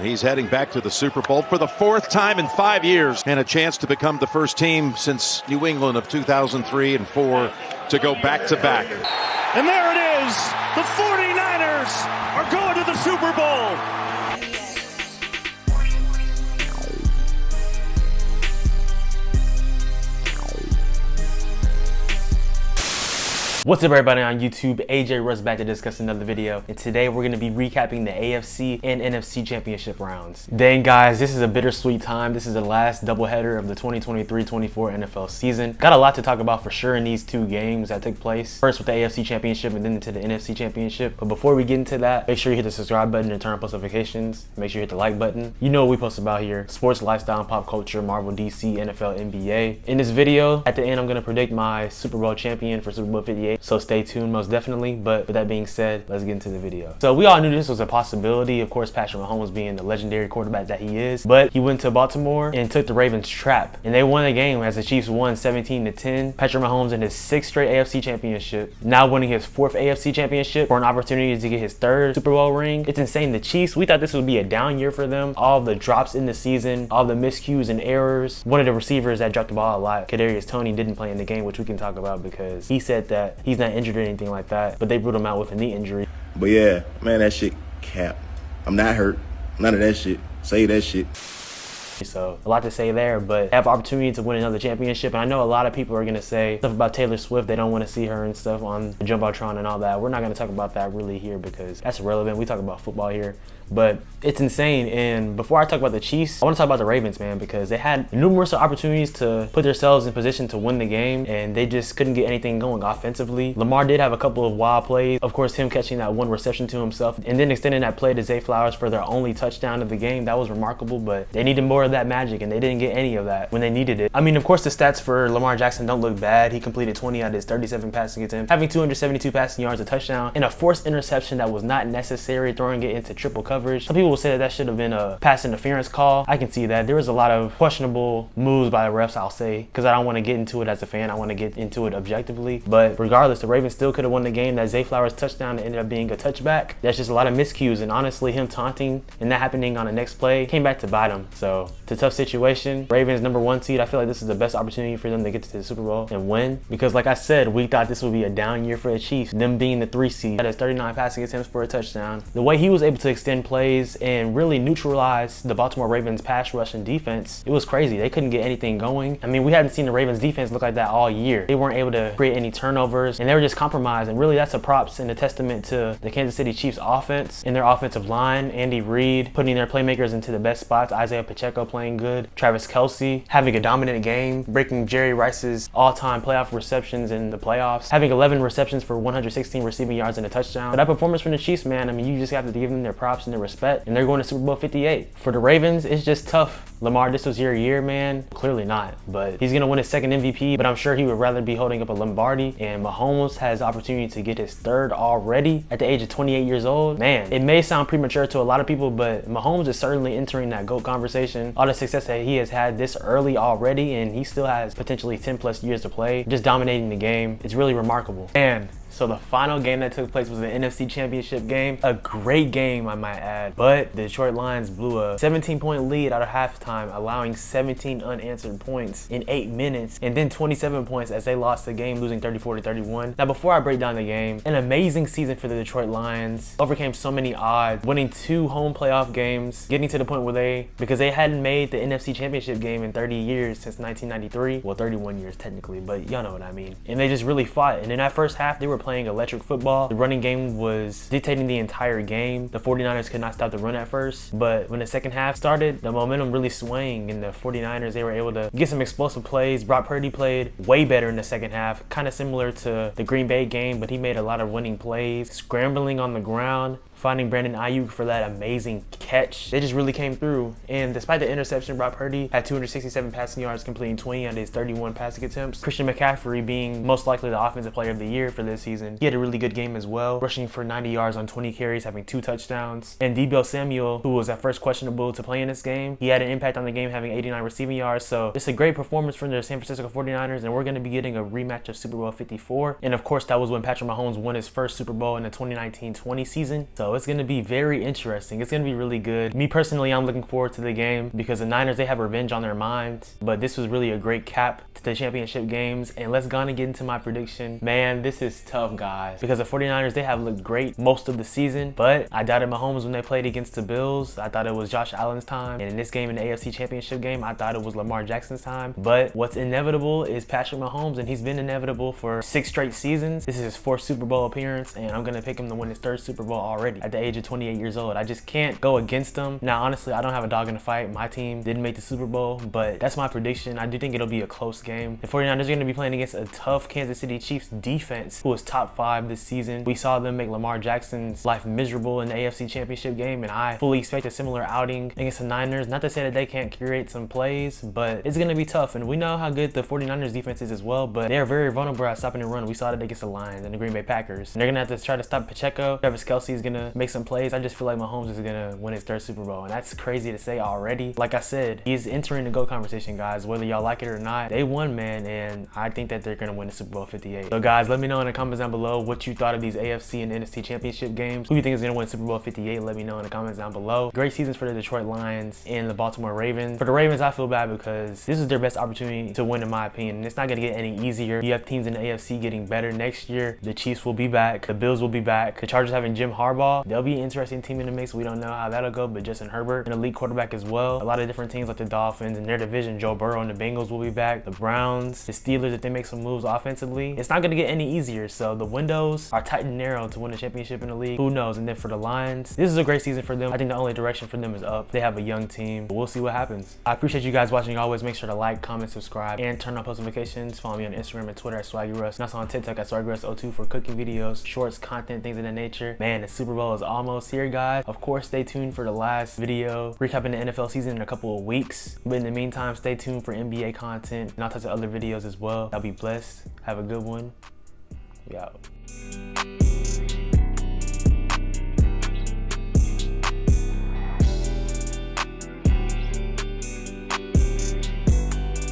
He's heading back to the Super Bowl for the 4th time in 5 years, and a chance to become the first team since New England of 2003 and 4 to go back-to-back. And there it is! The 49ers are going to the Super Bowl! What's up everybody on YouTube? AJ Russ back to discuss another video, and today we're going to be recapping the AFC and NFC championship rounds. Dang guys, this is a bittersweet time. This is the last doubleheader of the 2023-24 NFL season. Got a lot to talk about for sure in these two games that took place. First with the AFC championship and then into the NFC championship. But before we get into that, make sure you hit the subscribe button and turn on post notifications. Make sure you hit the like button. You know what we post about here: sports, lifestyle, and pop culture, Marvel, DC, NFL, NBA. In this video, at the end, I'm going to predict my Super Bowl champion for Super Bowl 58. So stay tuned most definitely. But with that being said, let's get into the video. So we all knew this was a possibility. Of course, Patrick Mahomes being the legendary quarterback that he is. But he went to Baltimore and took the Ravens trap. And they won the game as the Chiefs won 17-10. Patrick Mahomes in his 6th straight AFC championship. Now winning his 4th AFC championship for an opportunity to get his 3rd Super Bowl ring. It's insane. The Chiefs, we thought this would be a down year for them. All the drops in the season, all the miscues and errors. One of the receivers that dropped the ball a lot, Kadarius Toney, didn't play in the game, which we can talk about because he said that he's not injured or anything like that, but they ruled him out with a knee injury. But yeah, man, that shit cap. I'm not hurt. None of that shit. Say that shit. So a lot to say there, but have opportunity to win another championship. And I know a lot of people are gonna say stuff about Taylor Swift. They don't want to see her and stuff on the Jumbotron and all that. We're not gonna talk about that really here because that's irrelevant. We talk about football here. But it's insane. And before I talk about the Chiefs, I want to talk about the Ravens, man, because they had numerous opportunities to put themselves in position to win the game, and they just couldn't get anything going offensively. Lamar did have a couple of wild plays. Of course, him catching that one reception to himself and then extending that play to Zay Flowers for their only touchdown of the game. That was remarkable, but they needed more of that magic, and they didn't get any of that when they needed it. I mean, of course, the stats for Lamar Jackson don't look bad. He completed 20 out of his 37 passing attempts, having 272 passing yards, a touchdown, and a forced interception that was not necessary, throwing it into triple coverage. Some people will say that should have been a pass interference call. I can see that. There was a lot of questionable moves by the refs, I'll say, because I don't want to get into it as a fan. I want to get into it objectively. But regardless, the Ravens still could have won the game. That Zay Flowers touchdown that ended up being a touchback. That's just a lot of miscues, and honestly, him taunting and that happening on the next play came back to bite him. So it's a tough situation. Ravens #1 seed. I feel like this is the best opportunity for them to get to the Super Bowl and win, because like I said, we thought this would be a down year for the Chiefs. Them being the 3 seed, had his 39 passing attempts for a touchdown. The way he was able to extend plays and really neutralize the Baltimore Ravens pass rush and defense, it was crazy. They couldn't get anything going. I mean, we hadn't seen the Ravens defense look like that all year. They weren't able to create any turnovers, and they were just compromised. And really, that's a props and a testament to the Kansas City Chiefs offense and their offensive line. Andy Reid putting their playmakers into the best spots. Isaiah Pacheco playing good. Travis Kelce having a dominant game, breaking Jerry Rice's all-time playoff receptions in the playoffs, having 11 receptions for 116 receiving yards and a touchdown. But that performance from the Chiefs, man, I mean, you just have to give them their props and their respect, and they're going to Super Bowl 58. For the Ravens, it's just tough. Lamar, this was your year, man. Clearly not, but he's gonna win his 2nd MVP, but I'm sure he would rather be holding up a Lombardi. And Mahomes has the opportunity to get his 3rd already at the age of 28 years old. Man, it may sound premature to a lot of people, but Mahomes is certainly entering that GOAT conversation. All the success that he has had this early already, and he still has potentially 10 plus years to play, just dominating the game. It's really remarkable. And so the final game that took place was the NFC Championship game. A great game, I might add. But the Detroit Lions blew a 17-point lead out of halftime, allowing 17 unanswered points in 8 minutes, and then 27 points as they lost the game, losing 34-31. Now, before I break down the game, an amazing season for the Detroit Lions. Overcame so many odds, winning 2 home playoff games, getting to the point where because they hadn't made the NFC Championship game in 30 years since 1993. Well, 31 years technically, but y'all know what I mean. And they just really fought. And in that first half, they were playing electric football. The running game was dictating the entire game. The 49ers could not stop the run at first, but when the second half started, the momentum really swung, and the 49ers, they were able to get some explosive plays. Brock Purdy played way better in the second half, kind of similar to the Green Bay game, but he made a lot of winning plays, scrambling on the ground, finding Brandon Ayuk for that amazing catch. They just really came through. And despite the interception, Brock Purdy had 267 passing yards, completing 20 out of his 31 passing attempts. Christian McCaffrey being most likely the offensive player of the year for this season. He had a really good game as well, rushing for 90 yards on 20 carries, having 2 touchdowns. And Deebo Samuel, who was at first questionable to play in this game, he had an impact on the game, having 89 receiving yards. So it's a great performance from the San Francisco 49ers, and we're going to be getting a rematch of Super Bowl 54. And of course, that was when Patrick Mahomes won his first Super Bowl in the 2019-20 season. So So it's going to be very interesting. It's going to be really good. Me personally, I'm looking forward to the game because the Niners, they have revenge on their minds. But this was really a great cap to the championship games. And let's go on and get into my prediction. Man, this is tough, guys, because the 49ers, they have looked great most of the season. But I doubted Mahomes when they played against the Bills. I thought it was Josh Allen's time. And in this game, in the AFC Championship game, I thought it was Lamar Jackson's time. But what's inevitable is Patrick Mahomes, and he's been inevitable for 6 straight seasons. This is his 4th Super Bowl appearance, and I'm gonna pick him to win his 3rd Super Bowl already at the age of 28 years old. I just can't go against him. Now, honestly, I don't have a dog in the fight. My team didn't make the Super Bowl, but that's my prediction. I do think it'll be a close game. The 49ers are gonna be playing against a tough Kansas City Chiefs defense who was top 5 this season. We saw them make Lamar Jackson's life miserable in the AFC Championship game, and I fully expect a similar outing against the Niners. Not to say that they can't create some plays, but it's gonna be tough, and we know how good the 49ers defense is as well, but they're very vulnerable at stopping the run. We saw that against the Lions and the Green Bay Packers. And they're gonna have to try to stop Pacheco. Travis Kelce is gonna make some plays. I just feel like Mahomes is gonna win his 3rd Super Bowl, and that's crazy to say already. Like I said, he's entering the GOAT conversation, guys, whether y'all like it or not. They won, man, and I think that they're gonna win the Super Bowl 58. So guys, let me know in the comments down below what you thought of these AFC and NFC Championship games. Who you think is gonna win Super Bowl 58? Let me know in the comments down below. Great seasons for the Detroit Lions and the Baltimore Ravens. For the Ravens, I feel bad because this is their best opportunity to win, in my opinion. And it's not gonna get any easier. You have teams in the AFC getting better next year. The Chiefs will be back. The Bills will be back. The Chargers having Jim Harbaugh. They'll be an interesting team in the mix. We don't know how that'll go, but Justin Herbert, an elite quarterback as well. A lot of different teams like the Dolphins in their division. Joe Burrow and the Bengals will be back. The Browns, the Steelers, if they make some moves offensively. It's not gonna get any easier. So the windows are tight and narrow to win a championship in the league. Who knows? And then for the Lions, this is a great season for them. I think the only direction for them is up. They have a young team, but we'll see what happens. I appreciate you guys watching. Always make sure to like, comment, subscribe, and turn on post notifications. Follow me on Instagram and Twitter at SwaggyRuss. And also on TikTok at SwaggyRuss02 for cooking videos, shorts, content, things of that nature. Man, the Super Bowl is almost here, guys. Of course, stay tuned for the last video recapping the NFL season in a couple of weeks. But in the meantime, stay tuned for NBA content and all types of other videos as well. Y'all be blessed. Have a good one. We out.